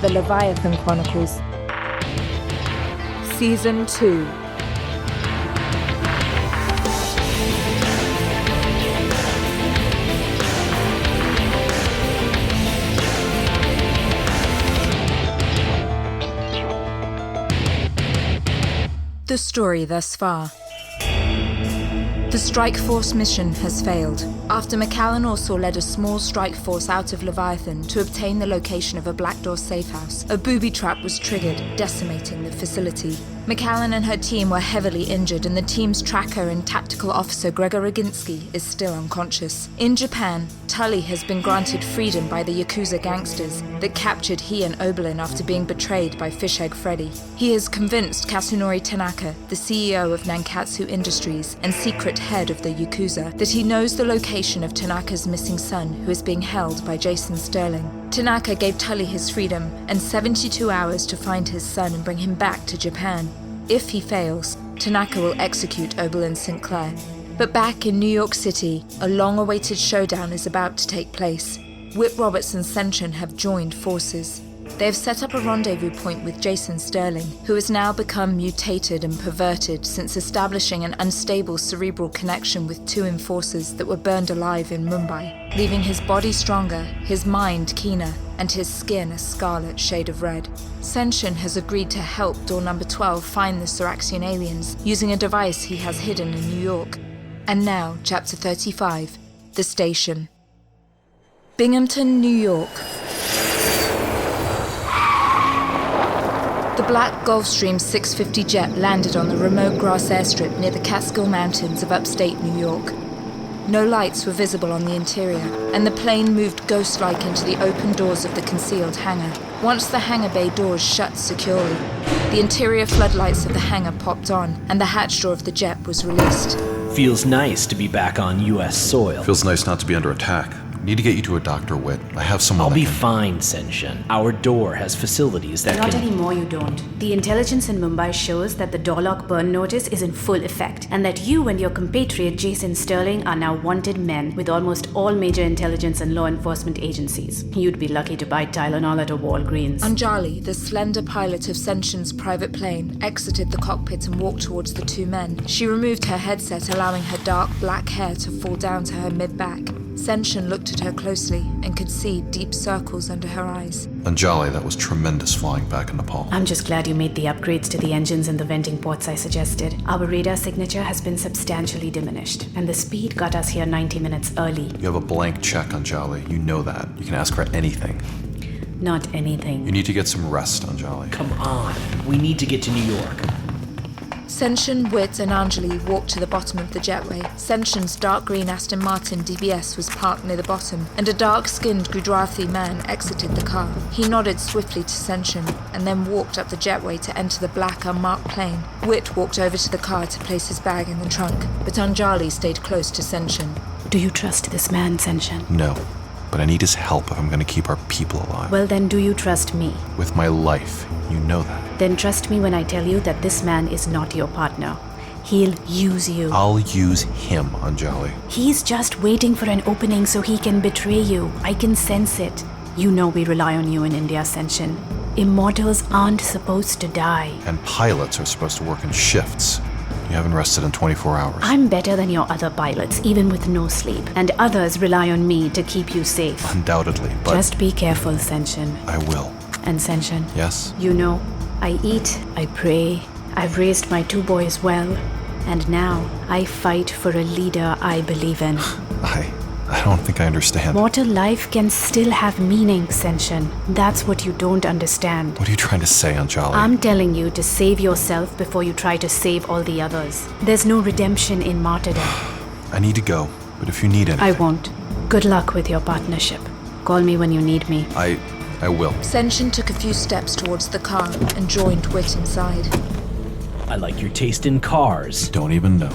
The Leviathan Chronicles. Season 2. The story thus far. The Strike Force mission has failed. After McAllen also led a small strike force out of Leviathan to obtain the location of a Blackdoor safe house, a booby trap was triggered, decimating the facility. McAllen and her team were heavily injured, and the team's tracker and tactical officer Gregor Roginski is still unconscious. In Japan, Tully has been granted freedom by the Yakuza gangsters that captured he and Oberlin after being betrayed by Fishegg Freddy. He has convinced Kasunori Tanaka, the CEO of Nankatsu Industries and secret head of the Yakuza, that he knows the location of Tanaka's missing son, who is being held by Jason Sterling. Tanaka gave Tully his freedom and 72 hours to find his son and bring him back to Japan. If he fails, Tanaka will execute Oberlin Sinclair. But back in New York City, a long-awaited showdown is about to take place. Whitt Roberts and Seinshun have joined forces. They have set up a rendezvous point with Jason Sterling, who has now become mutated and perverted since establishing an unstable cerebral connection with two enforcers that were burned alive in Mumbai, leaving his body stronger, his mind keener, and his skin a scarlet shade of red. Seinshun has agreed to help Door Number 12 find the Seraxian aliens using a device he has hidden in New York. And now, Chapter 35, The Station. Binghamton, New York. The black Gulfstream 650 jet landed on the remote grass airstrip near the Catskill Mountains of upstate New York. No lights were visible on the interior, and the plane moved ghost-like into the open doors of the concealed hangar. Once the hangar bay doors shut securely, the interior floodlights of the hangar popped on, and the hatch door of the jet was released. Feels nice to be back on U.S. soil. Feels nice not to be under attack. Need to get you to a Dr. Whitt. I have someone. I'll be fine, Seinshun. Our door has facilities that Not can... anymore, you don't. The intelligence in Mumbai shows that the door lock burn notice is in full effect, and that you and your compatriot Jason Sterling are now wanted men with almost all major intelligence and law enforcement agencies. You'd be lucky to buy Tylenol at a Walgreens. Anjali, the slender pilot of Seinshun's private plane, exited the cockpit and walked towards the two men. She removed her headset, allowing her dark black hair to fall down to her mid-back. Seinshun looked at her closely and could see deep circles under her eyes. Anjali, that was tremendous flying back in Nepal. I'm just glad you made the upgrades to the engines and the venting ports I suggested. Our radar signature has been substantially diminished, and the speed got us here 90 minutes early. You have a blank check, Anjali. You know that. You can ask for anything. Not anything. You need to get some rest, Anjali. Come on. We need to get to New York. Seinshun, Whitt, and Anjali walked to the bottom of the jetway. Seinshun's dark green Aston Martin DBS was parked near the bottom, and a dark-skinned Gujarati man exited the car. He nodded swiftly to Seinshun, and then walked up the jetway to enter the black, unmarked plane. Whitt walked over to the car to place his bag in the trunk, but Anjali stayed close to Seinshun. Do you trust this man, Seinshun? No, but I need his help if I'm going to keep our people alive. Well, then do you trust me? With my life, you know that. Then trust me when I tell you that this man is not your partner. He'll use you. I'll use him, Anjali. He's just waiting for an opening so he can betray you. I can sense it. You know we rely on you in India, Seinshun. Immortals aren't supposed to die. And pilots are supposed to work in shifts. You haven't rested in 24 hours. I'm better than your other pilots, even with no sleep. And others rely on me to keep you safe. Undoubtedly, but... Just be careful, Seinshun. I will. And Seinshun? Yes? You know, I eat, I pray, I've raised my two boys well, and now I fight for a leader I believe in. I don't think I understand. Mortal life can still have meaning, Seinshun. That's what you don't understand. What are you trying to say, Anjali? I'm telling you to save yourself before you try to save all the others. There's no redemption in martyrdom. I need to go, but if you need anything... I won't. Good luck with your partnership. Call me when you need me. I will. Seinshun took a few steps towards the car and joined Whitt inside. I like your taste in cars. Don't even know.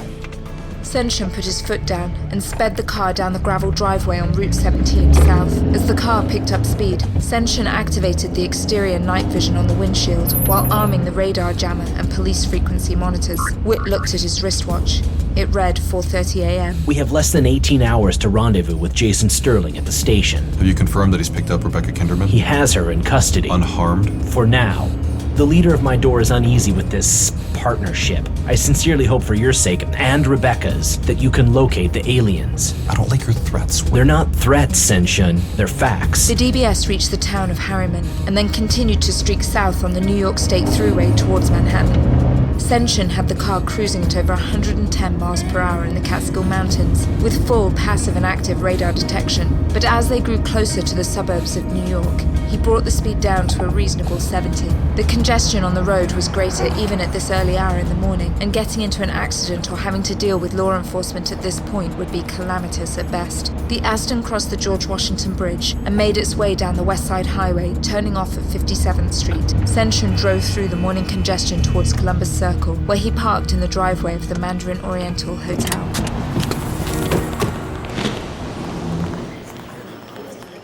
Seinshun put his foot down and sped the car down the gravel driveway on Route 17 south. As the car picked up speed, Seinshun activated the exterior night vision on the windshield while arming the radar jammer and police frequency monitors. Whitt looked at his wristwatch. It read 4:30 a.m. We have less than 18 hours to rendezvous with Jason Sterling at the station. Have you confirmed that he's picked up Rebecca Kinderman? He has her in custody. Unharmed? For now. The leader of my door is uneasy with this partnership. I sincerely hope for your sake, and Rebecca's, that you can locate the aliens. I don't like your threats. They're not threats, Seinshun. They're facts. The DBS reached the town of Harriman and then continued to streak south on the New York State Thruway towards Manhattan. Seinshun had the car cruising at over 110 miles per hour in the Catskill Mountains, with full passive and active radar detection. But as they grew closer to the suburbs of New York, he brought the speed down to a reasonable 70. The congestion on the road was greater even at this early hour in the morning, and getting into an accident or having to deal with law enforcement at this point would be calamitous at best. The Aston crossed the George Washington Bridge and made its way down the West Side Highway, turning off at 57th Street. Seinshun drove through the morning congestion towards Columbus Circle, where he parked in the driveway of the Mandarin Oriental Hotel.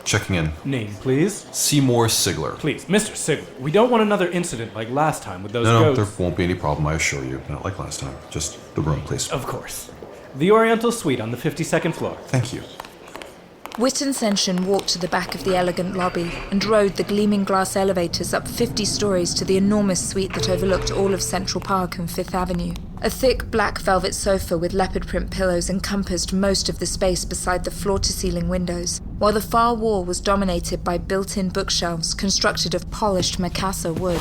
Checking in. Name, please. Seymour Sigler. Please, Mr. Sigler. We don't want another incident like last time with those No, ghosts. there won't be any problem, I assure you. Not like last time. Just the room, please. Of course. The Oriental Suite on the 52nd floor. Thank you. Whitt and Seinshun walked to the back of the elegant lobby and rode the gleaming glass elevators up 50 stories to the enormous suite that overlooked all of Central Park and Fifth Avenue. A thick black velvet sofa with leopard print pillows encompassed most of the space beside the floor-to-ceiling windows, while the far wall was dominated by built-in bookshelves constructed of polished Macassar wood.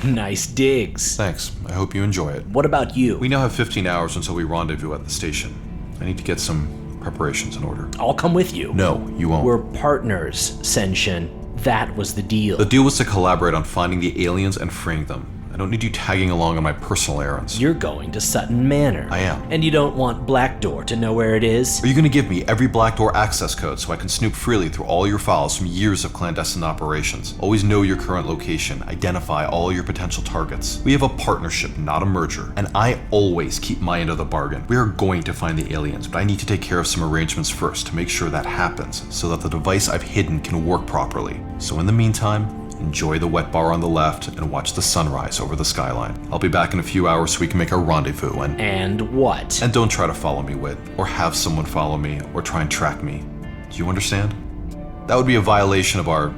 Nice digs. Thanks. I hope you enjoy it. What about you? We now have 15 hours until we rendezvous at the station. I need to get some preparations in order. I'll come with you. No, you won't. We're partners, Seinshun. That was the deal. The deal was to collaborate on finding the aliens and freeing them. I don't need you tagging along on my personal errands. You're going to Sutton Manor. I am. And you don't want Blackdoor to know where it is? Are you going to give me every Blackdoor access code so I can snoop freely through all your files from years of clandestine operations? Always know your current location, identify all your potential targets. We have a partnership, not a merger, and I always keep my end of the bargain. We are going to find the aliens, but I need to take care of some arrangements first to make sure that happens so that the device I've hidden can work properly. So in the meantime, enjoy the wet bar on the left and watch the sunrise over the skyline. I'll be back in a few hours so we can make our rendezvous And what? And don't try to follow me, Whitt, or have someone follow me, or try and track me. Do you understand? That would be a violation of our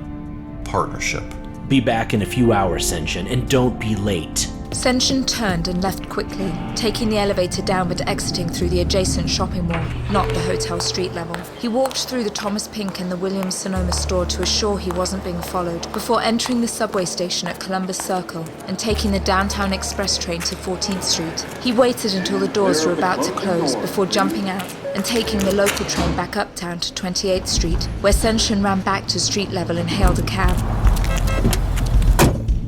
partnership. Be back in a few hours, Seinshun, and don't be late. Seinshun turned and left quickly, taking the elevator down but exiting through the adjacent shopping mall, not the hotel street level. He walked through the Thomas Pink and the Williams-Sonoma store to assure he wasn't being followed, before entering the subway station at Columbus Circle and taking the downtown express train to 14th Street. He waited until the doors were about to close before jumping out and taking the local train back uptown to 28th Street, where Seinshun ran back to street level and hailed a cab.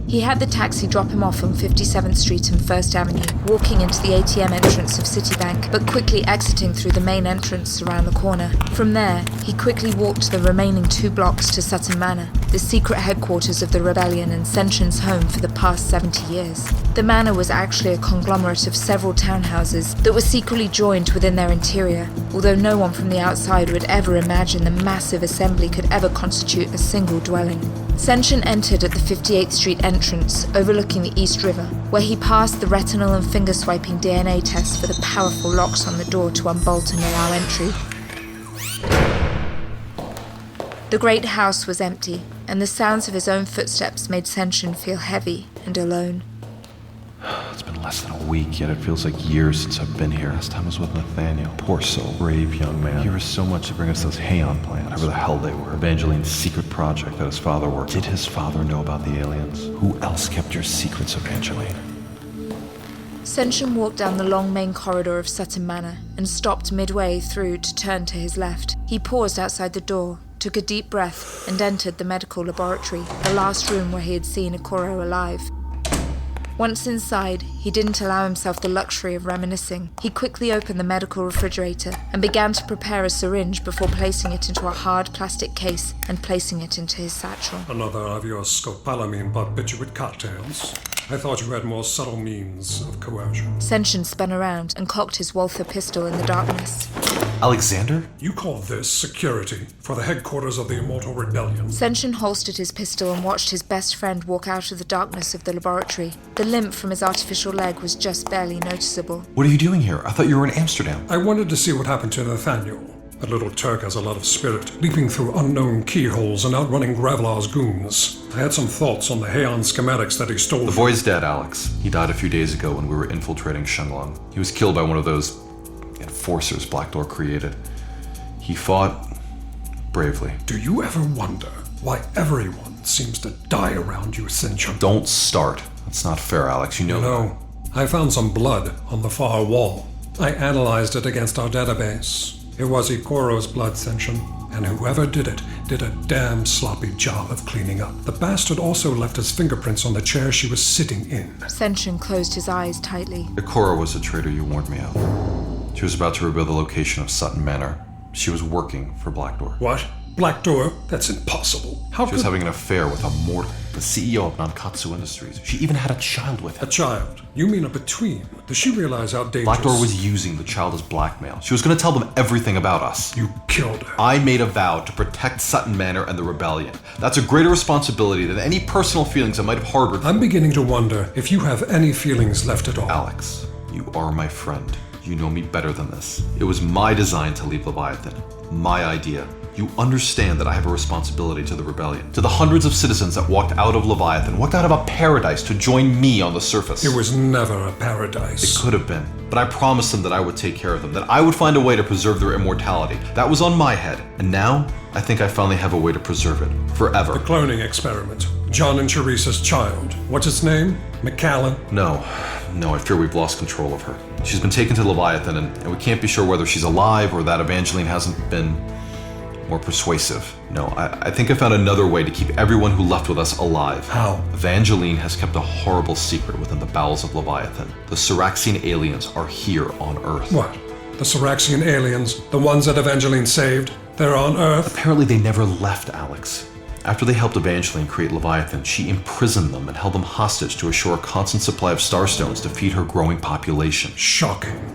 He had the taxi drop him off on 57th Street and 1st Avenue, walking into the ATM entrance of Citibank, but quickly exiting through the main entrance around the corner. From there, he quickly walked the remaining 2 blocks to Sutton Manor, the secret headquarters of the rebellion and Seinshun's home for the past 70 years. The manor was actually a conglomerate of several townhouses that were secretly joined within their interior, although no one from the outside would ever imagine the massive assembly could ever constitute a single dwelling. Seinshun entered at the 58th Street entrance, overlooking the East River, where he passed the retinal and finger-swiping DNA tests for the powerful locks on the door to unbolt and allow entry. The great house was empty, and the sounds of his own footsteps made Seinshun feel heavy and alone. It's been less than a week, yet it feels like years since I've been here. Last time I was with Nathaniel. Poor soul. Brave young man. He risked so much to bring us those Haon plans. Whatever the hell they were. Evangeline's secret project that his father worked on. Did his father know about the aliens? Who else kept your secrets, Evangeline? Seinshun walked down the long main corridor of Sutton Manor and stopped midway through to turn to his left. He paused outside the door, took a deep breath, and entered the medical laboratory, the last room where he had seen Ikoro alive. Once inside, he didn't allow himself the luxury of reminiscing. He quickly opened the medical refrigerator and began to prepare a syringe before placing it into a hard plastic case and placing it into his satchel. Another of your scopolamine barbiturate cocktails. I thought you had more subtle means of coercion. Seinshun spun around and cocked his Walther pistol in the darkness. Alexander? You call this security for the headquarters of the Immortal Rebellion? Seinshun holstered his pistol and watched his best friend walk out of the darkness of the laboratory. The limp from his artificial leg was just barely noticeable. What are you doing here? I thought you were in Amsterdam. I wanted to see what happened to Nathaniel. That little Turk has a lot of spirit, leaping through unknown keyholes and outrunning Gravelar's goons. I had some thoughts on the Heian schematics that he stole. The boy's dead, Alex. He died a few days ago when we were infiltrating Shenlong. He was killed by one of those enforcers Blackdoor created. He fought bravely. Do you ever wonder why everyone seems to die around you, Seinshun? Don't start. That's not fair, Alex. You know that. No. I found some blood on the far wall. I analyzed it against our database. It was Ikoro's blood, Seinshun, and whoever did it did a damn sloppy job of cleaning up. The bastard also left his fingerprints on the chair she was sitting in. Seinshun closed his eyes tightly. Ikora was the traitor you warned me of. She was about to reveal the location of Sutton Manor. She was working for Blackdoor. What? Blackdoor? That's impossible. How She was having an affair with a mortal, the CEO of Nankatsu Industries. She even had a child with him. A child? You mean a between? Does she realize how dangerous... Blackdoor was using the child as blackmail. She was going to tell them everything about us. You killed her. I made a vow to protect Sutton Manor and the rebellion. That's a greater responsibility than any personal feelings I might have harbored. I'm beginning to wonder if you have any feelings left at all. Alex, you are my friend. You know me better than this. It was my design to leave Leviathan. My idea. You understand that I have a responsibility to the rebellion, to the hundreds of citizens that walked out of Leviathan, walked out of a paradise to join me on the surface. It was never a paradise. It could have been, but I promised them that I would take care of them, that I would find a way to preserve their immortality. That was on my head, and now I think I finally have a way to preserve it, forever. The cloning experiment. John and Teresa's child. What's its name? McAllen? No, I fear we've lost control of her. She's been taken to Leviathan, and we can't be sure whether she's alive or that Evangeline hasn't been more persuasive. No, I think I found another way to keep everyone who left with us alive. How? Evangeline has kept a horrible secret within the bowels of Leviathan. The Syraxian aliens are here on Earth. What? The Syraxian aliens? The ones that Evangeline saved? They're on Earth? Apparently they never left, Alex. After they helped Evangeline create Leviathan, she imprisoned them and held them hostage to assure a constant supply of starstones to feed her growing population. Shocking.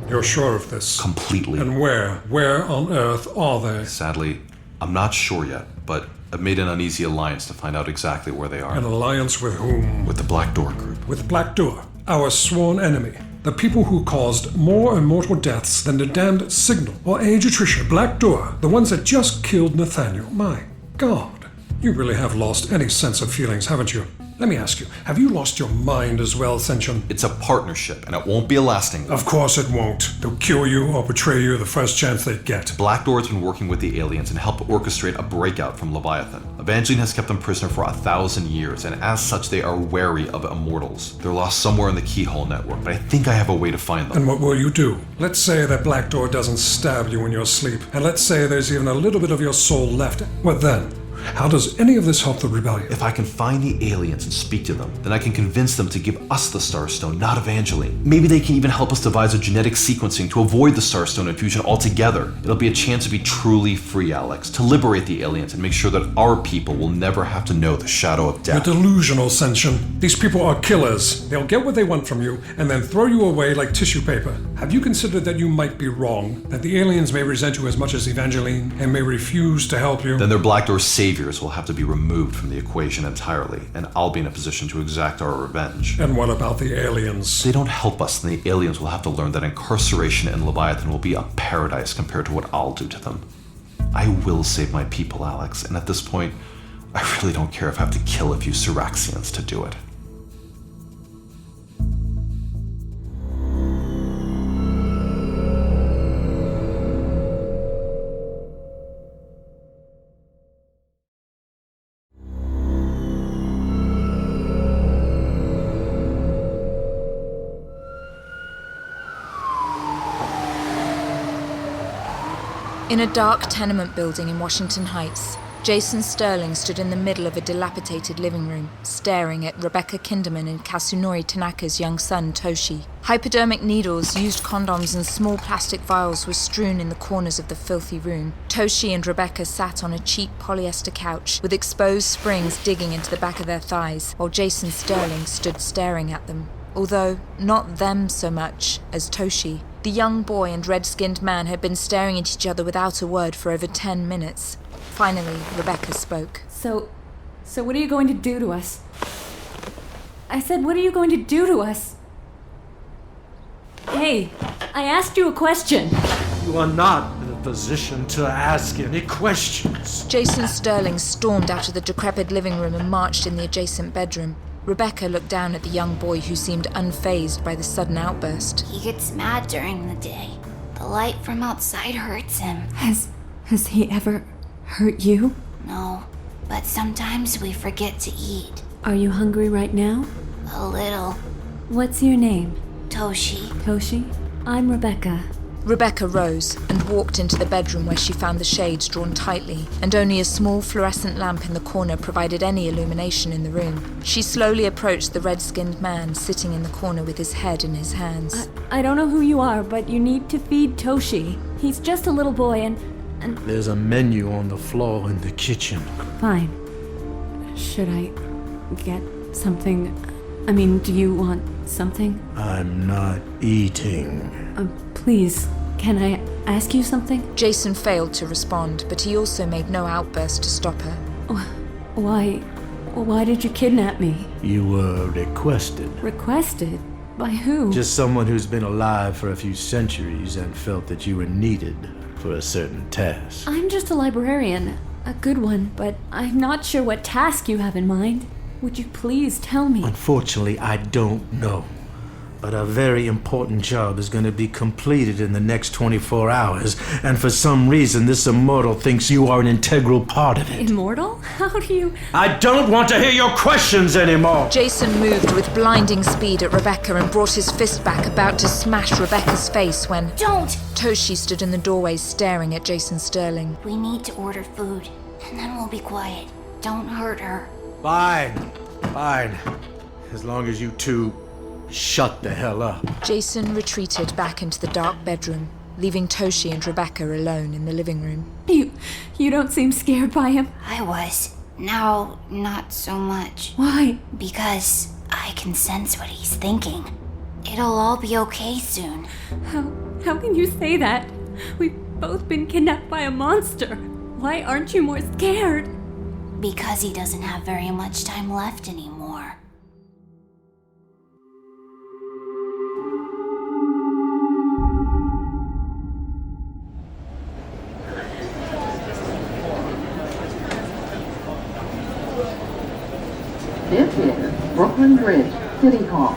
You're sure of this? Completely. And where on Earth are they? Sadly, I'm not sure yet, but I've made an uneasy alliance to find out exactly where they are. An alliance with whom? With the Blackdoor group. With Blackdoor, our sworn enemy. The people who caused more immortal deaths than the damned Signal or Age Attritia. Blackdoor, the ones that just killed Nathaniel. My God, you really have lost any sense of feelings, haven't you? Let me ask you, have you lost your mind as well, Seinshun? It's a partnership, and it won't be a lasting one. Of course it won't. They'll kill you or betray you the first chance they get. Blackdoor has been working with the aliens and helped orchestrate a breakout from Leviathan. Evangeline has kept them prisoner for 1,000 years, and as such they are wary of immortals. They're lost somewhere in the Keyhole network, but I think I have a way to find them. And what will you do? Let's say that Blackdoor doesn't stab you in your sleep, and let's say there's even a little bit of your soul left. What then? How does any of this help the rebellion? If I can find the aliens and speak to them, then I can convince them to give us the Starstone, not Evangeline. Maybe they can even help us devise a genetic sequencing to avoid the Starstone infusion altogether. It'll be a chance to be truly free, Alex, to liberate the aliens and make sure that our people will never have to know the shadow of death. You're delusional, Seinshun. These people are killers. They'll get what they want from you and then throw you away like tissue paper. Have you considered that you might be wrong? That the aliens may resent you as much as Evangeline and may refuse to help you? Then their Blackdoor saviors will have to be removed from the equation entirely, and I'll be in a position to exact our revenge. And what about the aliens? If they don't help us, then the aliens will have to learn that incarceration in Leviathan will be a paradise compared to what I'll do to them. I will save my people, Alex, and at this point, I really don't care if I have to kill a few Syraxians to do it. In a dark tenement building in Washington Heights, Jason Sterling stood in the middle of a dilapidated living room, staring at Rebecca Kinderman and Kasunori Tanaka's young son, Toshi. Hypodermic needles, used condoms, and small plastic vials were strewn in the corners of the filthy room. Toshi and Rebecca sat on a cheap polyester couch, with exposed springs digging into the back of their thighs, while Jason Sterling stood staring at them. Although, not them so much as Toshi. The young boy and red-skinned man had been staring at each other without a word for over 10 minutes. Finally, Rebecca spoke. So what are you going to do to us? I said, what are you going to do to us? Hey, I asked you a question. You are not in a position to ask any questions. Jason Sterling stormed out of the decrepit living room and marched in the adjacent bedroom. Rebecca looked down at the young boy who seemed unfazed by the sudden outburst. He gets mad during the day. The light from outside hurts him. Has he ever hurt you? No, but sometimes we forget to eat. Are you hungry right now? A little. What's your name? Toshi. Toshi? I'm Rebecca. Rebecca rose and walked into the bedroom where she found the shades drawn tightly, and only a small fluorescent lamp in the corner provided any illumination in the room. She slowly approached the red-skinned man sitting in the corner with his head in his hands. I don't know who you are, but you need to feed Toshi. He's just a little boy and... There's a menu on the floor in the kitchen. Fine. Should I get something? I mean, do you want something? I'm not eating. Please, can I ask you something? Jason failed to respond, but he also made no outburst to stop her. Why did you kidnap me? You were requested. Requested? By who? Just someone who's been alive for a few centuries and felt that you were needed for a certain task. I'm just a librarian. A good one, but I'm not sure what task you have in mind. Would you please tell me? Unfortunately, I don't know. But a very important job is going to be completed in the next 24 hours, and for some reason this immortal thinks you are an integral part of it. Immortal? How do you... I don't want to hear your questions anymore! Jason moved with blinding speed at Rebecca and brought his fist back, about to smash Rebecca's face when... Don't! Toshi stood in the doorway staring at Jason Sterling. We need to order food, and then we'll be quiet. Don't hurt her. Fine. As long as you two shut the hell up. Jason retreated back into the dark bedroom, leaving Toshi and Rebecca alone in the living room. You don't seem scared by him. I was. Now, not so much. Why? Because I can sense what he's thinking. It'll all be okay soon. How can you say that? We've both been kidnapped by a monster. Why aren't you more scared? Because he doesn't have very much time left anymore. This is Brooklyn Bridge, City Hall.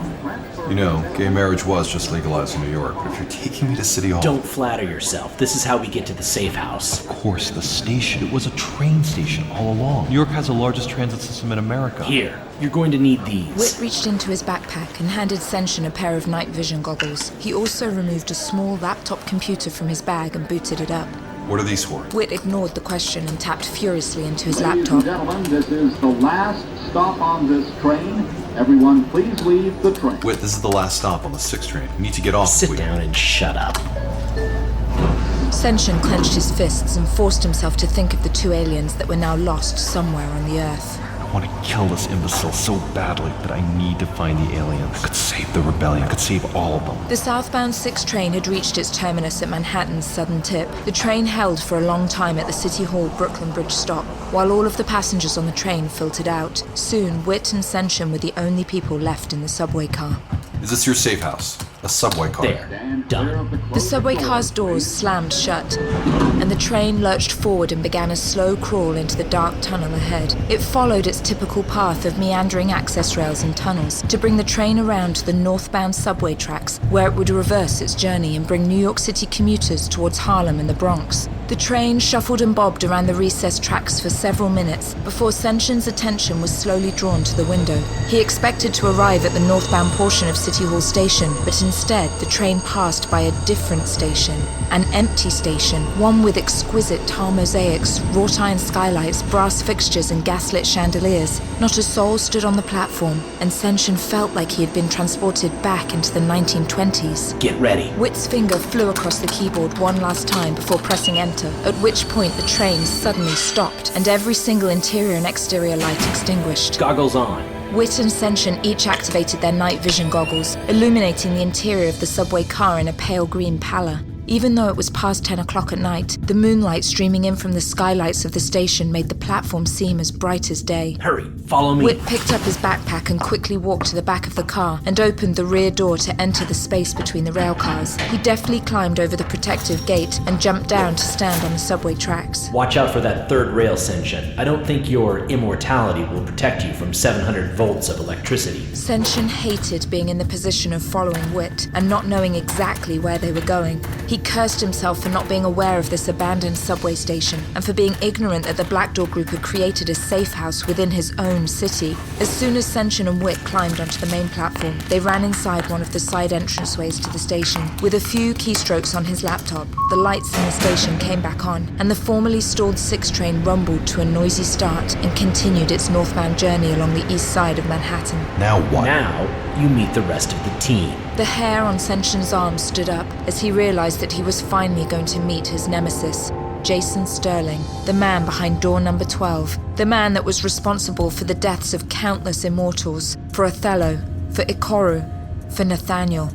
You know, gay marriage was just legalized in New York, but if you're taking me to City Hall... Don't flatter yourself. This is how we get to the safe house. Of course, the station. It was a train station all along. New York has the largest transit system in America. Here, you're going to need these. Whitt reached into his backpack and handed Seinshun a pair of night vision goggles. He also removed a small laptop computer from his bag and booted it up. What are these for? Whitt ignored the question and tapped furiously into his Ladies laptop. and gentlemen, this is the last stop on this train. Everyone, please leave the train. Whit, this is the last stop on the 6th train. You need to get off. Sit down and shut up. Seinshun clenched his fists and forced himself to think of the two aliens that were now lost somewhere on the Earth. I want to kill this imbecile so badly, but I need to find the aliens. I could save the rebellion. I could save all of them. The southbound 6 train had reached its terminus at Manhattan's southern tip. The train held for a long time at the City Hall Brooklyn Bridge stop, while all of the passengers on the train filtered out. Soon, Whitt and Seinshun were the only people left in the subway car. Is this your safe house? A subway car? There. Done. The subway car's doors slammed shut, and the train lurched forward and began a slow crawl into the dark tunnel ahead. It followed its typical path of meandering access rails and tunnels to bring the train around to the northbound subway tracks, where it would reverse its journey and bring New York City commuters towards Harlem and the Bronx. The train shuffled and bobbed around the recessed tracks for several minutes before Seinshun's attention was slowly drawn to the window. He expected to arrive at the northbound portion of City Hall Station, but instead the train passed by a different station. An empty station, one with exquisite tile mosaics, wrought iron skylights, brass fixtures and gaslit chandeliers. Not a soul stood on the platform, and Seinshun felt like he had been transported back into the 1920s. Get ready. Whit's finger flew across the keyboard one last time before pressing enter, at which point the train suddenly stopped, and every single interior and exterior light extinguished. Goggles on. Whit and Seinshun each activated their night vision goggles, illuminating the interior of the subway car in a pale green pallor. Even though it was past 10 o'clock at night, the moonlight streaming in from the skylights of the station made the platform seem as bright as day. Hurry, follow me. Whit picked up his backpack and quickly walked to the back of the car and opened the rear door to enter the space between the rail cars. He deftly climbed over the protective gate and jumped down to stand on the subway tracks. Watch out for that third rail, Seinshun. I don't think your immortality will protect you from 700 volts of electricity. Seinshun hated being in the position of following Whit and not knowing exactly where they were going. He cursed himself for not being aware of this abandoned subway station and for being ignorant that the Blackdoor group had created a safe house within his own city. As soon as Seinshun and Whit climbed onto the main platform, they ran inside one of the side entranceways to the station. With a few keystrokes on his laptop, the lights in the station came back on, and the formerly stalled 6 train rumbled to a noisy start and continued its northbound journey along the east side of Manhattan. Now what? Now, you meet the rest of the team. The hair on Seinshun's arm stood up as he realized that he was finally going to meet his nemesis, Jason Sterling, the man behind door number 12, the man that was responsible for the deaths of countless immortals, for Othello, for Ikoru, for Nathaniel.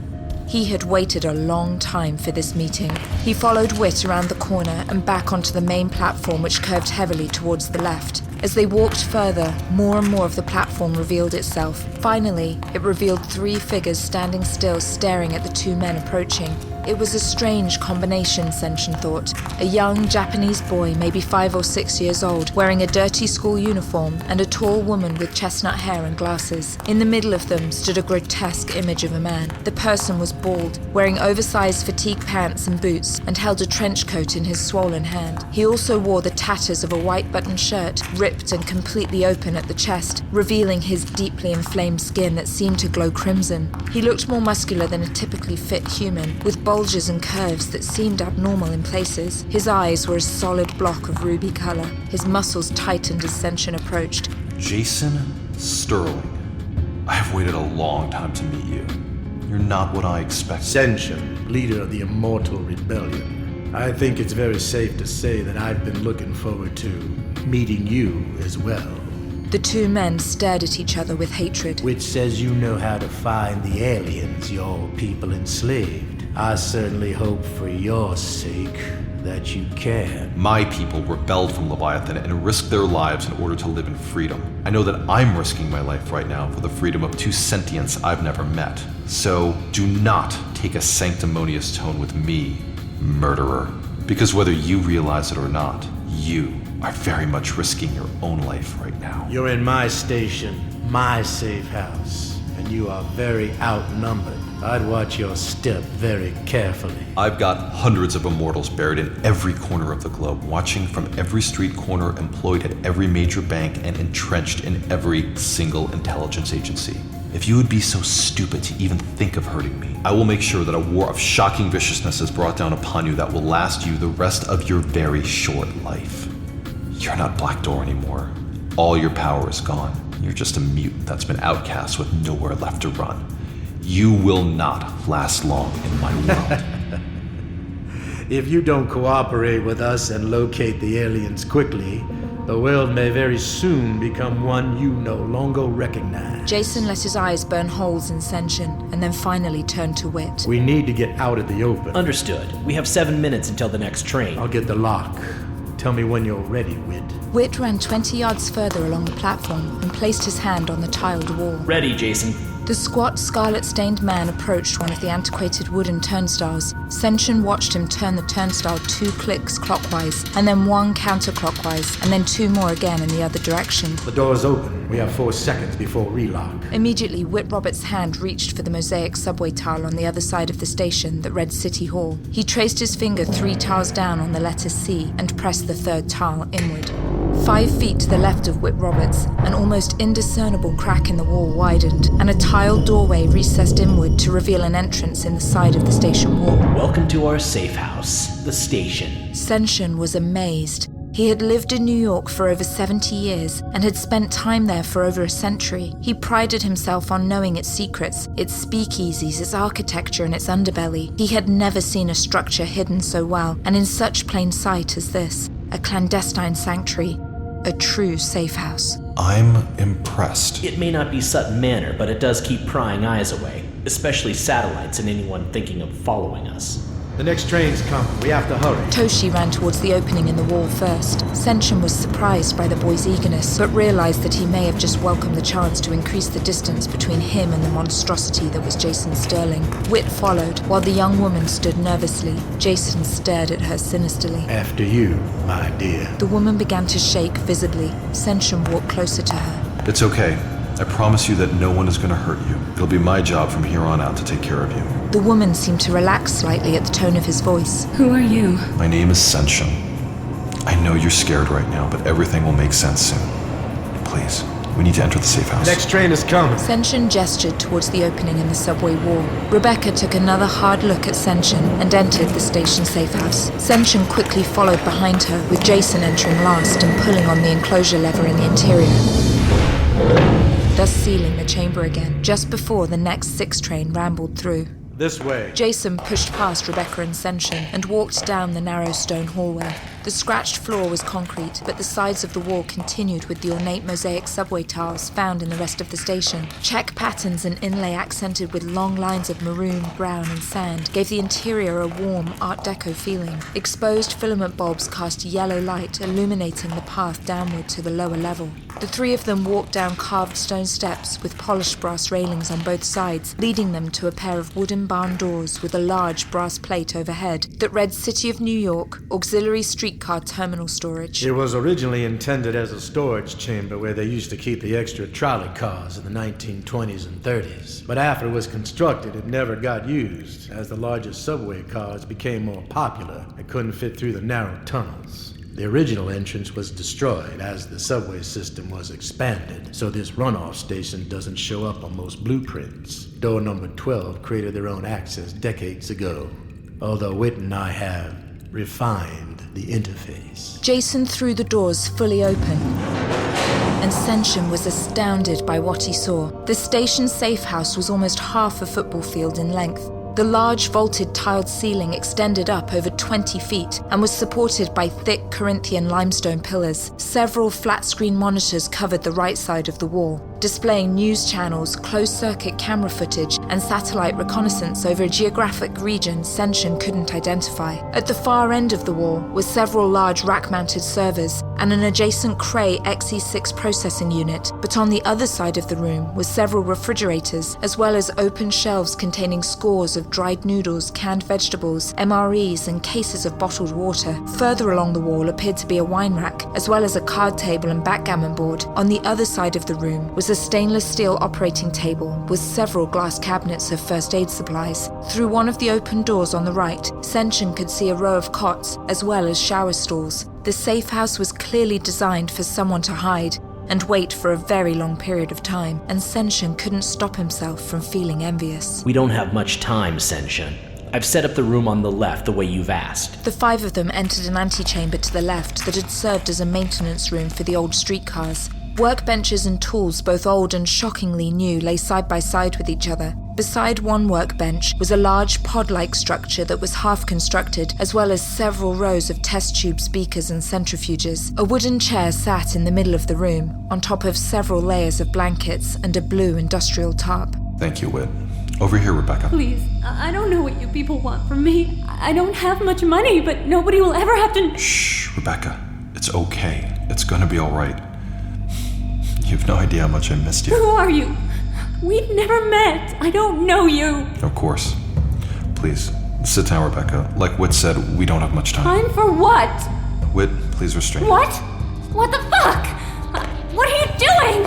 He had waited a long time for this meeting. He followed Whit around the corner and back onto the main platform, which curved heavily towards the left. As they walked further, more and more of the platform revealed itself. Finally, it revealed 3 figures standing still, staring at the 2 men approaching. It was a strange combination, Seinshun thought. A young Japanese boy, maybe 5 or 6 years old, wearing a dirty school uniform, and a tall woman with chestnut hair and glasses. In the middle of them stood a grotesque image of a man. The person was bald, wearing oversized fatigue pants and boots, and held a trench coat in his swollen hand. He also wore the tatters of a white button shirt, ripped and completely open at the chest, revealing his deeply inflamed skin that seemed to glow crimson. He looked more muscular than a typically fit human, with bulges and curves that seemed abnormal in places. His eyes were a solid block of ruby color. His muscles tightened as Seinshun approached. Jason Sterling. I have waited a long time to meet you. You're not what I expected. Seinshun, leader of the Immortal Rebellion. I think it's very safe to say that I've been looking forward to meeting you as well. The 2 men stared at each other with hatred. Which says you know how to find the aliens your people enslaved. I certainly hope for your sake that you can. My people rebelled from Leviathan and risked their lives in order to live in freedom. I know that I'm risking my life right now for the freedom of 2 sentients I've never met. So do not take a sanctimonious tone with me, murderer. Because whether you realize it or not, you are very much risking your own life right now. You're in my station, my safe house, and you are very outnumbered. I'd watch your step very carefully. I've got hundreds of immortals buried in every corner of the globe, watching from every street corner, employed at every major bank, and entrenched in every single intelligence agency. If you would be so stupid to even think of hurting me, I will make sure that a war of shocking viciousness is brought down upon you that will last you the rest of your very short life. You're not Blackdoor anymore. All your power is gone. You're just a mutant that's been outcast with nowhere left to run. You will not last long in my world. If you don't cooperate with us and locate the aliens quickly, the world may very soon become one you no longer recognize. Jason let his eyes burn holes in Seinshun, and then finally turned to Whit. We need to get out of the open. Understood. We have 7 minutes until the next train. I'll get the lock. Tell me when you're ready, Whit. Whit ran 20 yards further along the platform and placed his hand on the tiled wall. Ready, Jason. The squat, scarlet-stained man approached one of the antiquated wooden turnstiles. Seinshun watched him turn the turnstile 2 clicks clockwise, and then 1 counterclockwise, and then 2 more again in the other direction. The door's open. We have 4 seconds before relock. Immediately, Whitt Roberts' hand reached for the mosaic subway tile on the other side of the station that read City Hall. He traced his finger 3 tiles down on the letter C and pressed the 3rd tile inward. 5 feet to the left of Whitt Roberts, an almost indiscernible crack in the wall widened, and a tiled doorway recessed inward to reveal an entrance in the side of the station wall. Welcome to our safe house, the station. Seinshun was amazed. He had lived in New York for over 70 years and had spent time there for over a century. He prided himself on knowing its secrets, its speakeasies, its architecture, and its underbelly. He had never seen a structure hidden so well and in such plain sight as this. A clandestine sanctuary. A true safe house. I'm impressed. It may not be Sutton Manor, but it does keep prying eyes away, especially satellites and anyone thinking of following us. The next train's coming. We have to hurry. Toshi ran towards the opening in the wall first. Seinshun was surprised by the boy's eagerness, but realized that he may have just welcomed the chance to increase the distance between him and the monstrosity that was Jason Sterling. Whitt followed, while the young woman stood nervously. Jason stared at her sinisterly. After you, my dear. The woman began to shake visibly. Seinshun walked closer to her. It's okay. I promise you that no one is going to hurt you. It'll be my job from here on out to take care of you. The woman seemed to relax slightly at the tone of his voice. Who are you? My name is Seinshun. I know you're scared right now, but everything will make sense soon. Please, we need to enter the safe house. Next train is coming. Seinshun gestured towards the opening in the subway wall. Rebecca took another hard look at Seinshun and entered the station safe house. Seinshun quickly followed behind her, with Jason entering last and pulling on the enclosure lever in the interior, thus sealing the chamber again, just before the next 6 train rambled through. This way. Jason pushed past Rebecca and Seinshun and walked down the narrow stone hallway. The scratched floor was concrete, but the sides of the wall continued with the ornate mosaic subway tiles found in the rest of the station. Check patterns and inlay accented with long lines of maroon, brown, and sand gave the interior a warm Art Deco feeling. Exposed filament bulbs cast yellow light, illuminating the path downward to the lower level. The 3 of them walked down carved stone steps with polished brass railings on both sides, leading them to a pair of wooden barn doors with a large brass plate overhead that read City of New York, Auxiliary Streetcar Terminal Storage. It was originally intended as a storage chamber where they used to keep the extra trolley cars in the 1920s and 30s. But after it was constructed, it never got used, as the larger subway cars became more popular and couldn't fit through the narrow tunnels. The original entrance was destroyed as the subway system was expanded, so this runoff station doesn't show up on most blueprints. Door number 12 created their own access decades ago, although Whitt and I have refined the interface. Jason threw the doors fully open, and Seinshun was astounded by what he saw. The station safe house was almost half a football field in length. The large vaulted tiled ceiling extended up over 20 feet and was supported by thick Corinthian limestone pillars. Several flat-screen monitors covered the right side of the wall, displaying news channels, closed-circuit camera footage, and satellite reconnaissance over a geographic region Seinshun couldn't identify. At the far end of the wall were several large rack-mounted servers and an adjacent Cray XE6 processing unit, but on the other side of the room were several refrigerators, as well as open shelves containing scores of dried noodles, canned vegetables, MREs, and cases of bottled water. Further along the wall appeared to be a wine rack, as well as a card table and backgammon board. On the other side of the room was a stainless steel operating table with several glass cabinets of first aid supplies. Through one of the open doors on the right, Seinshun could see a row of cots, as well as shower stalls. The safe house was clearly designed for someone to hide and wait for a very long period of time, and Seinshun couldn't stop himself from feeling envious. We don't have much time, Seinshun. I've set up the room on the left the way you've asked. The 5 of them entered an antechamber to the left that had served as a maintenance room for the old streetcars. Workbenches and tools, both old and shockingly new, lay side by side with each other. Beside one workbench was a large pod-like structure that was half-constructed, as well as several rows of test tubes, beakers, and centrifuges. A wooden chair sat in the middle of the room, on top of several layers of blankets and a blue industrial tarp. Thank you, Whitt. Over here, Rebecca. Please, I don't know what you people want from me. I don't have much money, but nobody will ever have to... Shh, Rebecca. It's okay. It's gonna be all right. You have no idea how much I missed you. Who are you? We've never met. I don't know you. Of course. Please, sit down, Rebecca. Like Whit said, we don't have much time. Time for what? Whit, please restrain. What? What the fuck? What are you doing?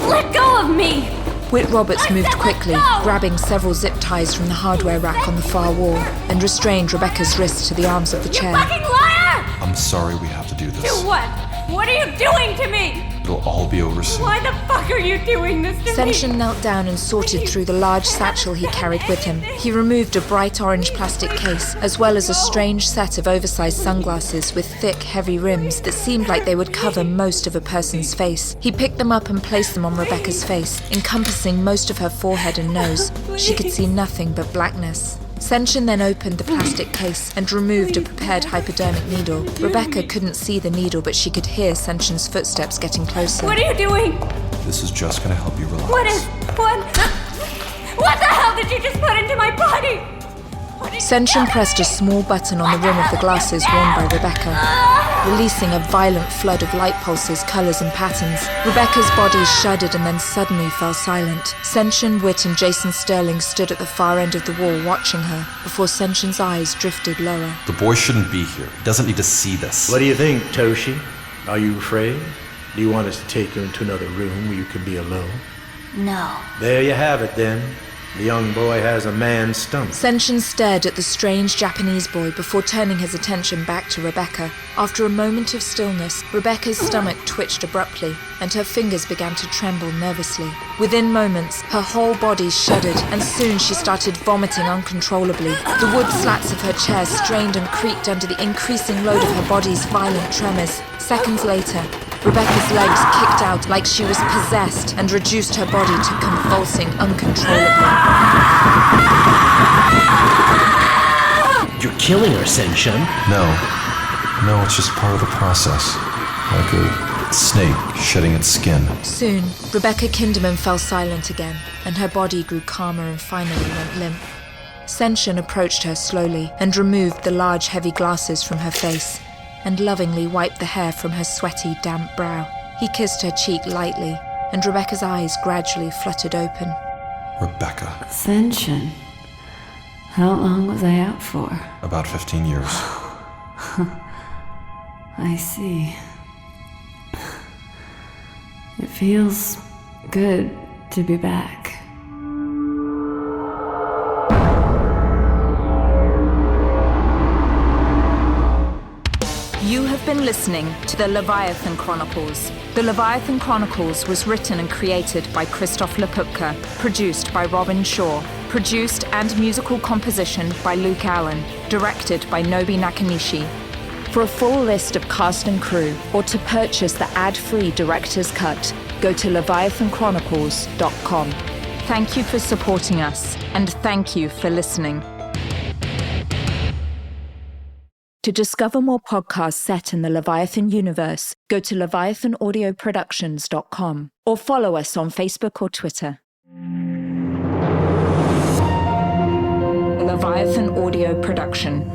Let go of me! Whitt Roberts moved quickly, go! grabbing several zip ties from the hardware rack on the far wall, and restrained Rebecca's wrists to the arms of the chair. Fucking liar! I'm sorry we have to do this. Do what? What are you doing to me? It'll all be over soon. Why the fuck are you doing this to me? Seinshun knelt down and sorted through the large satchel he carried with him. He removed a bright orange plastic case, as well as a strange set of oversized sunglasses with thick, heavy rims that seemed like they would cover most of a person's face. He picked them up and placed them on Rebecca's face, encompassing most of her forehead and nose. She could see nothing but blackness. Seinshun then opened the plastic case and removed a prepared hypodermic needle. Rebecca couldn't see the needle, but she could hear Seinshun's footsteps getting closer. What are you doing? This is just gonna help you relax. What the hell did you just put into my body? Seinshun pressed a small button on the rim of the glasses worn by Rebecca, releasing a violent flood of light pulses, colors, and patterns. Rebecca's body shuddered and then suddenly fell silent. Seinshun, Whitt, and Jason Sterling stood at the far end of the wall watching her, before Seinshun's eyes drifted lower. The boy shouldn't be here. He doesn't need to see this. What do you think, Toshi? Are you afraid? Do you want us to take you into another room where you can be alone? No. There you have it, then. The young boy has a man's stomach. Seinshun stared at the strange Japanese boy before turning his attention back to Rebecca. After a moment of stillness, Rebecca's stomach twitched abruptly, and her fingers began to tremble nervously. Within moments, her whole body shuddered, and soon she started vomiting uncontrollably. The wood slats of her chair strained and creaked under the increasing load of her body's violent tremors. Seconds later, Rebecca's legs kicked out like she was possessed and reduced her body to convulsing uncontrollably. You're killing her, Seinshun. No, it's just part of the process. Like a snake shedding its skin. Soon, Rebecca Kinderman fell silent again, and her body grew calmer and finally went limp. Seinshun approached her slowly and removed the large, heavy glasses from her face, and lovingly wiped the hair from her sweaty, damp brow. He kissed her cheek lightly, and Rebecca's eyes gradually fluttered open. Rebecca. Seinshun. How long was I out for? About 15 years. I see. It feels good to be back. You have been listening to the Leviathan Chronicles. The Leviathan Chronicles was written and created by Christof Laputka, produced by Robin Shaw, produced and musical composition by Luke Allen, directed by Nobi Nakanishi. For a full list of cast and crew, or to purchase the ad-free director's cut, go to leviathanchronicles.com. Thank you for supporting us, and thank you for listening. To discover more podcasts set in the Leviathan universe, go to leviathanaudioproductions.com or follow us on Facebook or Twitter. Leviathan Audio Production.